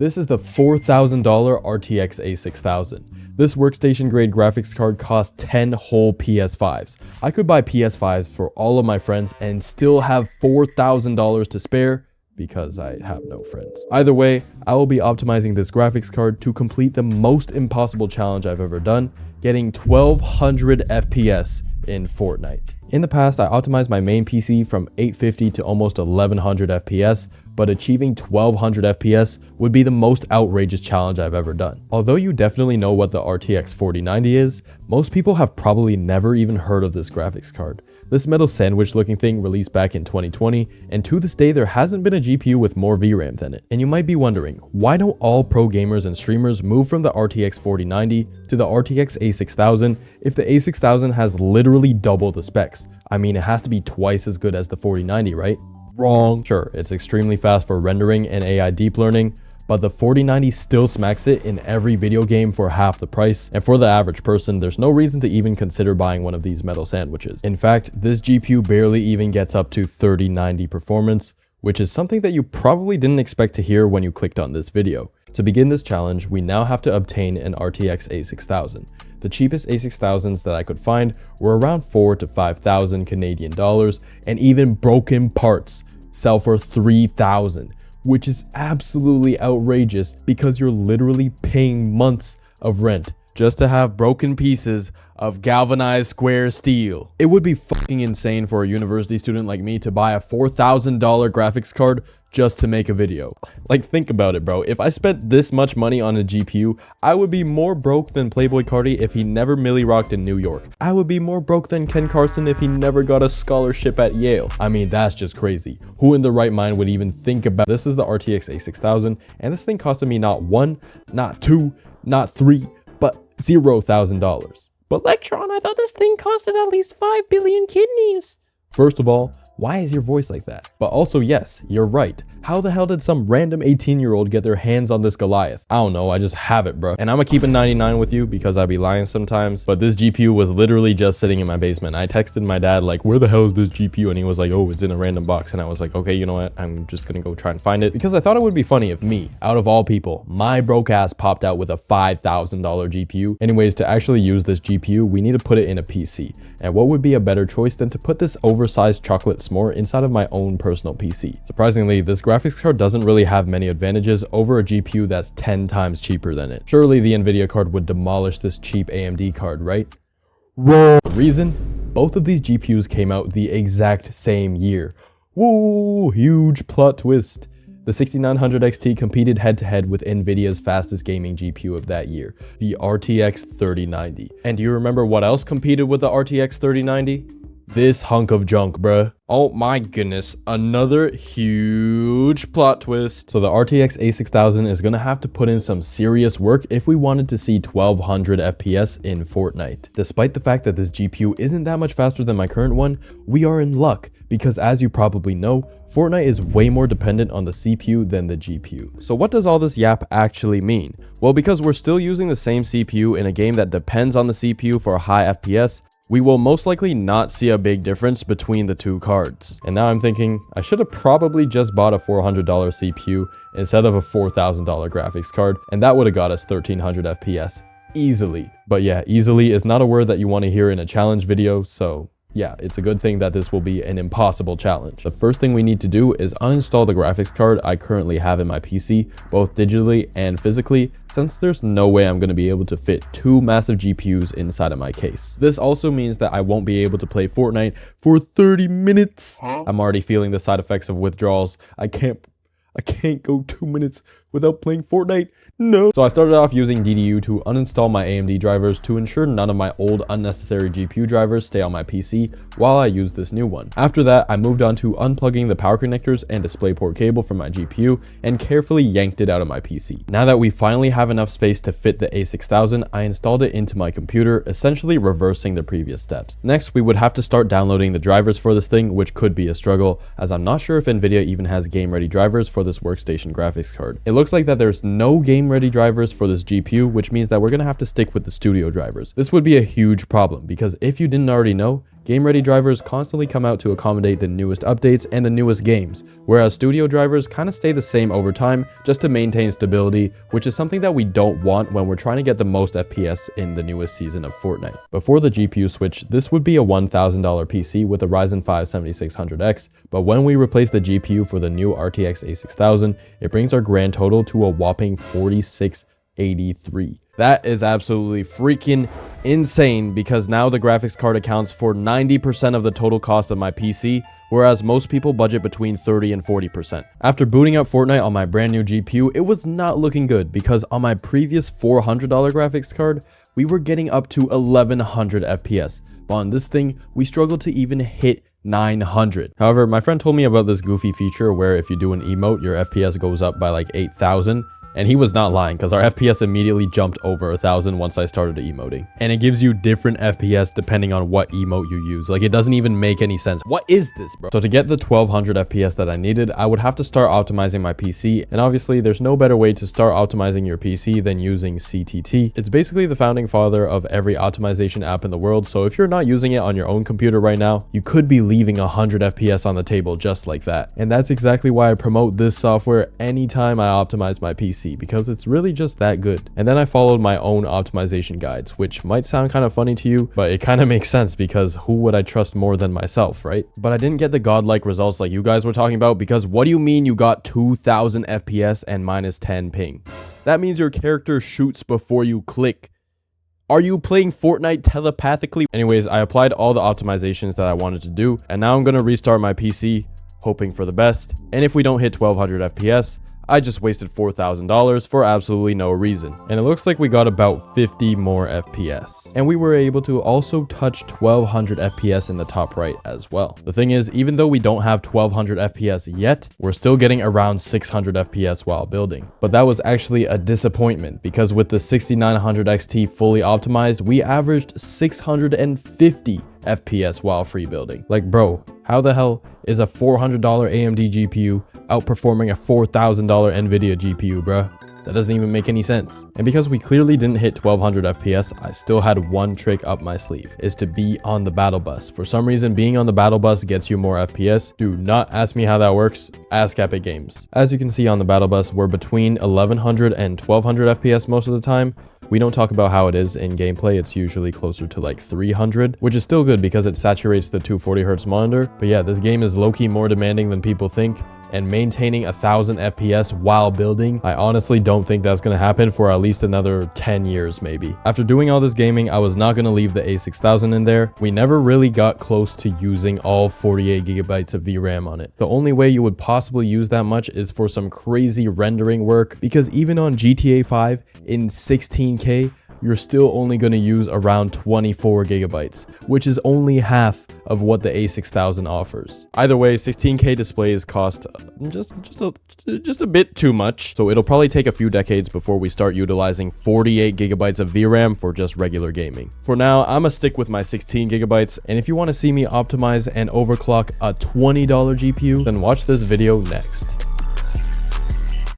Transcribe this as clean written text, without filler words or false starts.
This is the $4,000 RTX A6000. This workstation grade graphics card costs 10 whole PS5s. I could buy PS5s for all of my friends and still have $4,000 to spare because I have no friends. Either way, I will be optimizing this graphics card to complete the most impossible challenge I've ever done, getting 1200 FPS in Fortnite. In the past, I optimized my main PC from 850 to almost 1100 FPS, but achieving 1200 FPS would be the most outrageous challenge I've ever done. Although you definitely know what the RTX 4090 is, most people have probably never even heard of this graphics card. This metal sandwich looking thing released back in 2020, and to this day there hasn't been a GPU with more VRAM than it. And you might be wondering, why don't all pro gamers and streamers move from the RTX 4090 to the RTX A6000 if the A6000 has literally double the specs? I mean, it has to be twice as good as the 4090, right? Wrong. Sure, it's extremely fast for rendering and AI deep learning, but the 4090 still smacks it in every video game for half the price, and for the average person, there's no reason to even consider buying one of these metal sandwiches. In fact, this GPU barely even gets up to 3090 performance, which is something that you probably didn't expect to hear when you clicked on this video. To begin this challenge, we now have to obtain an RTX A6000. The cheapest A6000s that I could find were around 4,000 to 5,000 Canadian dollars, and even broken parts sell for 3,000, which is absolutely outrageous because you're literally paying months of rent just to have broken pieces of galvanized square steel. It would be fucking insane for a university student like me to buy a $4,000 graphics card just to make a video. Like, think about it, bro. If I spent this much money on a GPU, I would be more broke than Playboy Carti if he never milli rocked in New York. I would be more broke than Ken Carson if he never got a scholarship at Yale. I mean, that's just crazy. Who in the right mind would even think about this? Is the RTX A6000, and this thing costed me not one, not two, not three, but $0,000. But Lectron, I thought this thing costed at least 5 billion kidneys. First of all, why is your voice like that? But also, yes, you're right. How the hell did some random 18-year-old get their hands on this Goliath? I don't know, I just have it, bro. And I'm gonna keep it 99 with you because I be lying sometimes. But this GPU was literally just sitting in my basement. I texted my dad like, where the hell is this GPU? And he was like, oh, it's in a random box. And I was like, okay, you know what? I'm just gonna go try and find it. Because I thought it would be funny if me, out of all people, my broke ass popped out with a $5,000 GPU. Anyways, to actually use this GPU, we need to put it in a PC. And what would be a better choice than to put this oversized chocolate s'more inside of my own personal PC? Surprisingly, this graphics card doesn't really have many advantages over a GPU that's 10 times cheaper than it. Surely the NVIDIA card would demolish this cheap AMD card, right? Wrong. The reason? Both of these GPUs came out the exact same year. Whoa, huge plot twist. The 6900 XT competed head-to-head with NVIDIA's fastest gaming GPU of that year, the RTX 3090. And do you remember what else competed with the RTX 3090? This hunk of junk, bruh. Oh my goodness, another huge plot twist. So the RTX A6000 is gonna have to put in some serious work if we wanted to see 1200 FPS in Fortnite. Despite the fact that this GPU isn't that much faster than my current one, we are in luck because, as you probably know, Fortnite is way more dependent on the CPU than the GPU. So what does all this yap actually mean? Well, because we're still using the same CPU in a game that depends on the CPU for a high FPS, we will most likely not see a big difference between the two cards. And now I'm thinking, I should have probably just bought a $400 CPU instead of a $4,000 graphics card, and that would have got us 1300 FPS easily. But yeah, easily is not a word that you want to hear in a challenge video, so yeah, it's a good thing that this will be an impossible challenge. The first thing we need to do is uninstall the graphics card I currently have in my PC, both digitally and physically, since there's no way I'm going to be able to fit two massive GPUs inside of my case. This also means that I won't be able to play Fortnite for 30 minutes. I'm already feeling the side effects of withdrawals. I can't go 2 minutes without playing Fortnite. No. So I started off using DDU to uninstall my AMD drivers to ensure none of my old unnecessary GPU drivers stay on my PC while I use this new one. After that, I moved on to unplugging the power connectors and DisplayPort cable from my GPU and carefully yanked it out of my PC. Now that we finally have enough space to fit the A6000, I installed it into my computer, essentially reversing the previous steps. Next, we would have to start downloading the drivers for this thing, which could be a struggle, as I'm not sure if NVIDIA even has game-ready drivers for this workstation graphics card. It looks like that there's no game-ready drivers for this GPU, which means that we're going to have to stick with the studio drivers. This would be a huge problem because if you didn't already know, Game-ready drivers constantly come out to accommodate the newest updates and the newest games, whereas studio drivers kind of stay the same over time just to maintain stability, which is something that we don't want when we're trying to get the most FPS in the newest season of Fortnite. Before the GPU switch, this would be a $1,000 PC with a Ryzen 5 7600X, but when we replace the GPU for the new RTX A6000, it brings our grand total to a whopping 4683. That is absolutely freaking insane because now the graphics card accounts for 90% of the total cost of my PC, whereas most people budget between 30 and 40%. After booting up Fortnite on my brand new GPU, it was not looking good because on my previous $400 graphics card, we were getting up to 1100 FPS, but on this thing, we struggled to even hit 900. However, my friend told me about this goofy feature where if you do an emote, your FPS goes up by like 8,000. And he was not lying because our FPS immediately jumped over 1,000 once I started emoting. And it gives you different FPS depending on what emote you use. Like, it doesn't even make any sense. What is this, bro? So to get the 1200 FPS that I needed, I would have to start optimizing my PC. And obviously, there's no better way to start optimizing your PC than using CTT. It's basically the founding father of every optimization app in the world. So if you're not using it on your own computer right now, you could be leaving 100 FPS on the table just like that. And that's exactly why I promote this software anytime I optimize my PC, because it's really just that good. And then I followed my own optimization guides, which might sound kind of funny to you, but it kind of makes sense because who would I trust more than myself, right? But I didn't get the godlike results like you guys were talking about, because what do you mean you got 2000 FPS and -10 ping? That means your character shoots before you click. Are you playing Fortnite telepathically? Anyways, I applied all the optimizations that I wanted to do, and now I'm going to restart my PC, hoping for the best. And if we don't hit 1200 FPS, I just wasted $4,000 for absolutely no reason. And it looks like we got about 50 more FPS. And we were able to also touch 1200 FPS in the top right as well. The thing is, even though we don't have 1200 FPS yet, we're still getting around 600 FPS while building. But that was actually a disappointment because with the 6900 XT fully optimized, we averaged 650 FPS while free building. Like, bro, how the hell is a $400 AMD GPU outperforming a $4,000 NVIDIA GPU, bruh? That doesn't even make any sense. And because we clearly didn't hit 1200 FPS, I still had one trick up my sleeve, is to be on the battle bus. For some reason, being on the battle bus gets you more FPS. Do not ask me how that works. Ask Epic Games. As you can see on the battle bus, we're between 1100 and 1200 FPS most of the time. We don't talk about how it is in gameplay. It's usually closer to like 300, which is still good because it saturates the 240Hz monitor. But yeah, this game is low-key more demanding than people think. And maintaining 1000 FPS while building, I honestly don't think that's going to happen for at least another 10 years maybe. After doing all this gaming, I was not going to leave the A6000 in there. We never really got close to using all 48 gigabytes of VRAM on it. The only way you would possibly use that much is for some crazy rendering work, because even on GTA 5 in 16K, you're still only going to use around 24 gigabytes, which is only half of what the A6000 offers. Either way, 16K displays cost just a bit too much, so it'll probably take a few decades before we start utilizing 48 gigabytes of VRAM for just regular gaming. For now, I'm gonna stick with my 16 gigabytes, and if you want to see me optimize and overclock a $20 GPU, then watch this video next.